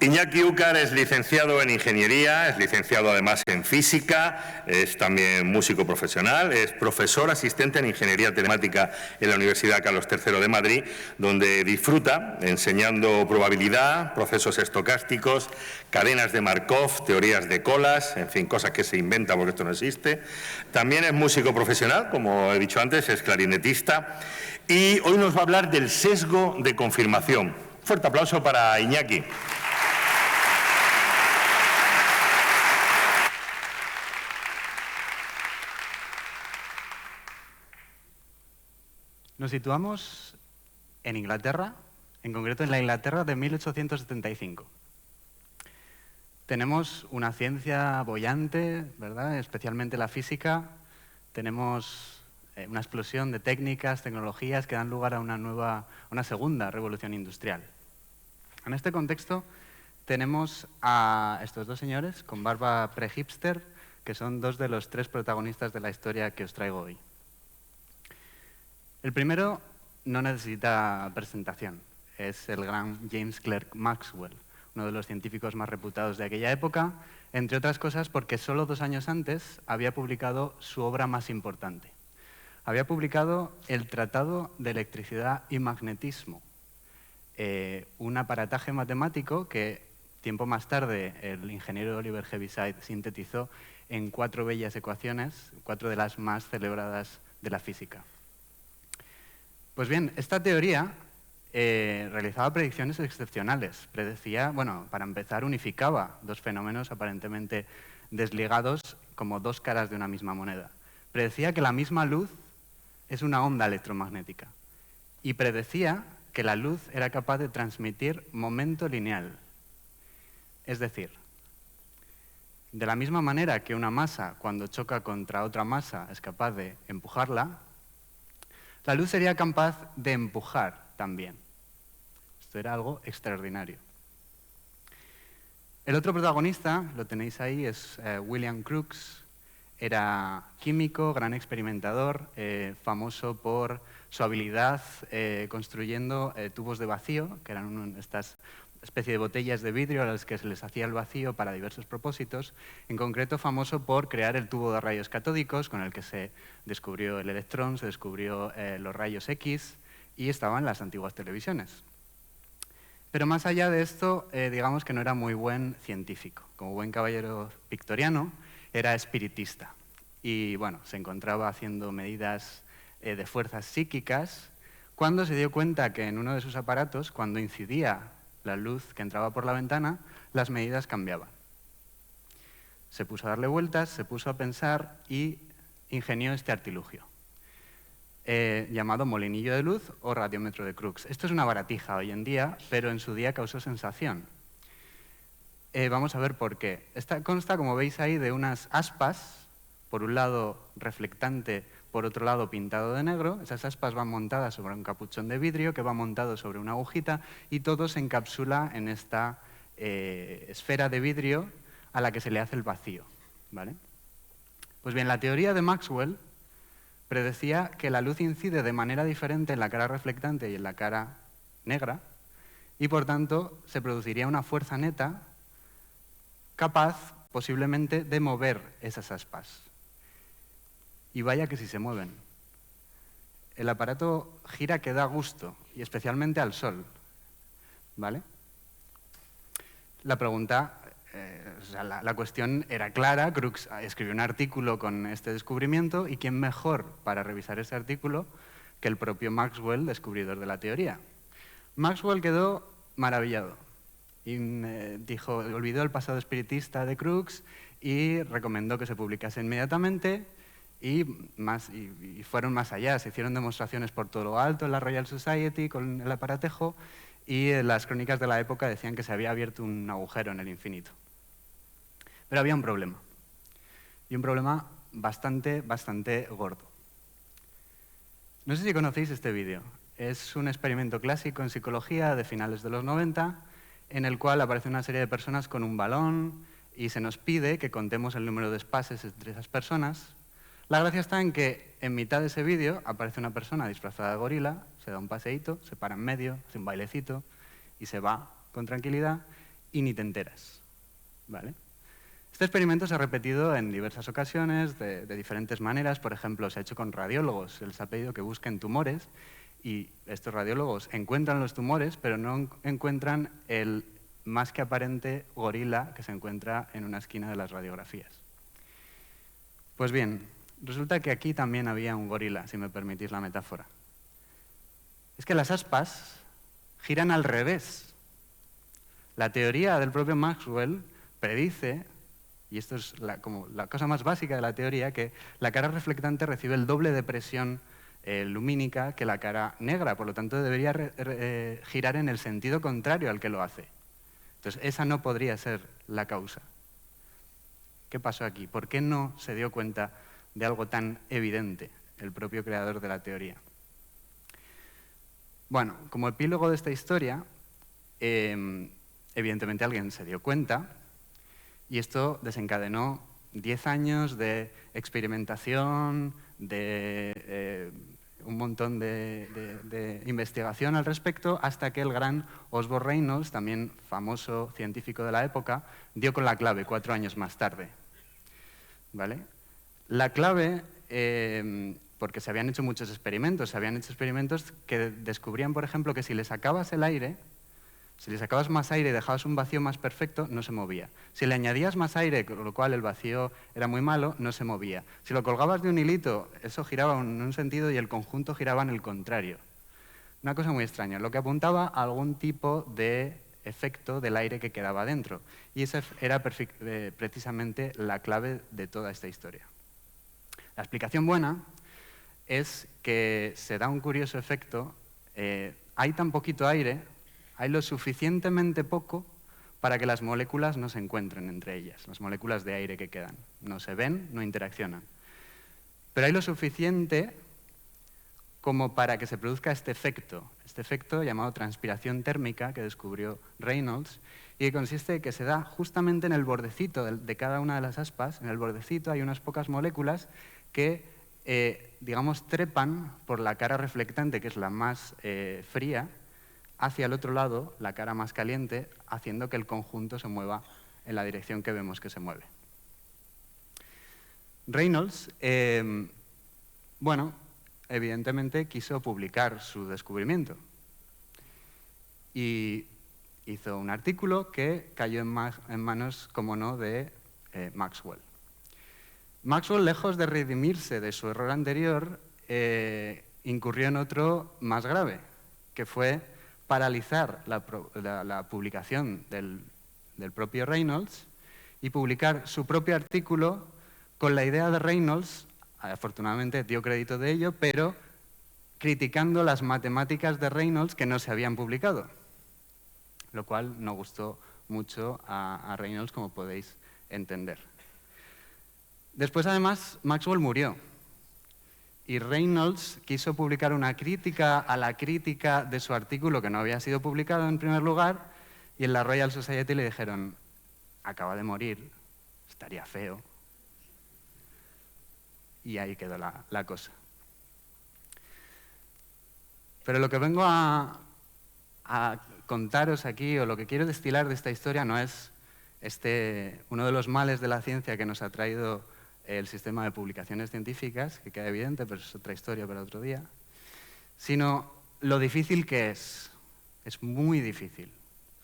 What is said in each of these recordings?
Iñaki Úcar es licenciado en Ingeniería, es licenciado además en Física, es también músico profesional, es profesor asistente en Ingeniería Telemática en la Universidad Carlos III de Madrid, donde disfruta enseñando probabilidad, procesos estocásticos, cadenas de Markov, teorías de colas, en fin, cosas que se inventan porque esto no existe. También es músico profesional, como he dicho antes, es clarinetista y hoy nos va a hablar del sesgo de confirmación. Fuerte aplauso para Iñaki. Nos situamos en Inglaterra, en concreto en la Inglaterra de 1875. Tenemos una ciencia boyante, ¿verdad? Especialmente la física. Tenemos una explosión de técnicas, tecnologías que dan lugar a una segunda revolución industrial. En este contexto tenemos a estos dos señores con barba pre-hipster, que son dos de los tres protagonistas de la historia que os traigo hoy. El primero no necesita presentación, es el gran James Clerk Maxwell, uno de los científicos más reputados de aquella época, entre otras cosas porque solo 2 años antes había publicado su obra más importante. Había publicado el Tratado de Electricidad y Magnetismo, un aparataje matemático que tiempo más tarde el ingeniero Oliver Heaviside sintetizó en 4 bellas ecuaciones, 4 de las más celebradas de la física. Pues bien, esta teoría realizaba predicciones excepcionales. Predecía, bueno, para empezar, unificaba dos fenómenos aparentemente desligados como dos caras de una misma moneda. Predecía que la misma luz es una onda electromagnética y predecía que la luz era capaz de transmitir momento lineal. Es decir, de la misma manera que una masa, cuando choca contra otra masa, es capaz de empujarla, la luz sería capaz de empujar también. Esto era algo extraordinario. El otro protagonista, lo tenéis ahí, es William Crookes. Era químico, gran experimentador, famoso por su habilidad construyendo tubos de vacío, que eran estas especie de botellas de vidrio a las que se les hacía el vacío para diversos propósitos, en concreto famoso por crear el tubo de rayos catódicos con el que se descubrió el electrón, se descubrió los rayos X y estaban las antiguas televisiones. Pero más allá de esto, digamos que no era muy buen científico. Como buen caballero victoriano, era espiritista y bueno, se encontraba haciendo medidas de fuerzas psíquicas cuando se dio cuenta que en uno de sus aparatos, cuando incidía la luz que entraba por la ventana, las medidas cambiaban. Se puso a darle vueltas, se puso a pensar y ingenió este artilugio, llamado molinillo de luz o radiómetro de Crookes. Esto es una baratija hoy en día, pero en su día causó sensación. Vamos a ver por qué. Esta consta, como veis ahí, de unas aspas, por un lado reflectante, por otro lado pintado de negro. Esas aspas van montadas sobre un capuchón de vidrio que va montado sobre una agujita y todo se encapsula en esta esfera de vidrio a la que se le hace el vacío, ¿vale? Pues bien, la teoría de Maxwell predecía que la luz incide de manera diferente en la cara reflectante y en la cara negra y, por tanto, se produciría una fuerza neta capaz, posiblemente, de mover esas aspas. Y vaya que si se mueven. El aparato gira que da gusto, y especialmente al sol, ¿vale? La pregunta, la cuestión era clara. Crookes escribió un artículo con este descubrimiento, y ¿quién mejor para revisar ese artículo que el propio Maxwell, descubridor de la teoría? Maxwell quedó maravillado y dijo, olvidó el pasado espiritista de Crookes y recomendó que se publicase inmediatamente. Y fueron más allá, se hicieron demostraciones por todo lo alto en la Royal Society con el aparatejo y las crónicas de la época decían que se había abierto un agujero en el infinito. Pero había un problema, y un problema bastante gordo. No sé si conocéis este vídeo. Es un experimento clásico en psicología de finales de los 90 en el cual aparece una serie de personas con un balón y se nos pide que contemos el número de espaces entre esas personas. La gracia está en que en mitad de ese vídeo aparece una persona disfrazada de gorila, se da un paseíto, se para en medio, hace un bailecito y se va con tranquilidad. y ni te enteras, ¿vale? Este experimento se ha repetido en diversas ocasiones, de diferentes maneras. Por ejemplo, se ha hecho con radiólogos. Se les ha pedido que busquen tumores y estos radiólogos encuentran los tumores, pero no encuentran el más que aparente gorila que se encuentra en una esquina de las radiografías. Pues bien, resulta que aquí también había un gorila, si me permitís la metáfora. Es que las aspas giran al revés. La teoría del propio Maxwell predice, y esto es como la cosa más básica de la teoría, que la cara reflectante recibe el doble de presión lumínica que la cara negra, por lo tanto debería girar en el sentido contrario al que lo hace. Entonces, esa no podría ser la causa. ¿Qué pasó aquí? ¿Por qué no se dio cuenta de algo tan evidente el propio creador de la teoría? Bueno, como epílogo de esta historia, evidentemente alguien se dio cuenta y esto desencadenó 10 años de experimentación, de un montón de investigación al respecto, hasta que el gran Osborne Reynolds, también famoso científico de la época, dio con la clave 4 años más tarde. ¿Vale? La clave, porque se habían hecho muchos experimentos, que descubrían, por ejemplo, que si le sacabas el aire, si le sacabas más aire y dejabas un vacío más perfecto, no se movía. Si le añadías más aire, con lo cual el vacío era muy malo, no se movía. Si lo colgabas de un hilito, eso giraba en un sentido y el conjunto giraba en el contrario. Una cosa muy extraña, lo que apuntaba a algún tipo de efecto del aire que quedaba dentro. Y esa era precisamente la clave de toda esta historia. La explicación buena es que se da un curioso efecto. Hay tan poquito aire, hay lo suficientemente poco para que las moléculas no se encuentren entre ellas, las moléculas de aire que quedan. No se ven, no interaccionan. Pero hay lo suficiente como para que se produzca este efecto llamado transpiración térmica que descubrió Reynolds y que consiste en que se da justamente en el bordecito de cada una de las aspas. En el bordecito hay unas pocas moléculas que, digamos, trepan por la cara reflectante, que es la más fría, hacia el otro lado, la cara más caliente, haciendo que el conjunto se mueva en la dirección que vemos que se mueve. Reynolds, evidentemente quiso publicar su descubrimiento y hizo un artículo que cayó en manos, como no, de Maxwell. Maxwell, lejos de redimirse de su error anterior, incurrió en otro más grave, que fue paralizar la publicación del propio Reynolds y publicar su propio artículo con la idea de Reynolds. Afortunadamente dio crédito de ello, pero criticando las matemáticas de Reynolds que no se habían publicado, lo cual no gustó mucho a Reynolds, como podéis entender. Después, además, Maxwell murió y Reynolds quiso publicar una crítica a la crítica de su artículo que no había sido publicado en primer lugar, y en la Royal Society le dijeron: acaba de morir, estaría feo. Y ahí quedó la cosa. Pero lo que vengo a contaros aquí, o lo que quiero destilar de esta historia, no es uno de los males de la ciencia que nos ha traído el sistema de publicaciones científicas, que queda evidente, pero es otra historia para otro día, sino lo difícil que es. Es muy difícil.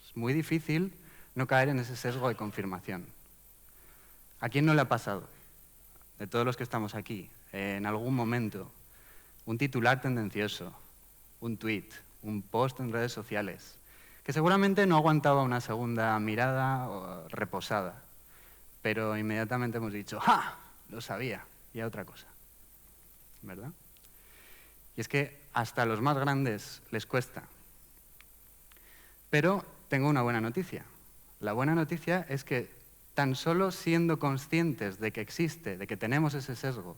Es muy difícil no caer en ese sesgo de confirmación. ¿A quién no le ha pasado? De todos los que estamos aquí, en algún momento, un titular tendencioso, un tweet, un post en redes sociales, que seguramente no aguantaba una segunda mirada o reposada, pero inmediatamente hemos dicho: ¡ja! Lo sabía, y a otra cosa, ¿verdad? Y es que hasta a los más grandes les cuesta. Pero tengo una buena noticia. La buena noticia es que tan solo siendo conscientes de que existe, de que tenemos ese sesgo,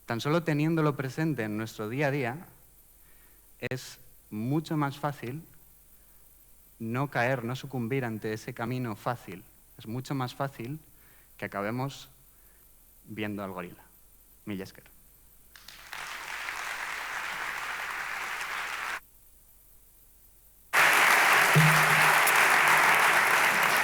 tan solo teniéndolo presente en nuestro día a día, es mucho más fácil no caer, no sucumbir ante ese camino fácil. Es mucho más fácil que acabemos viendo al gorila. Mil Esker.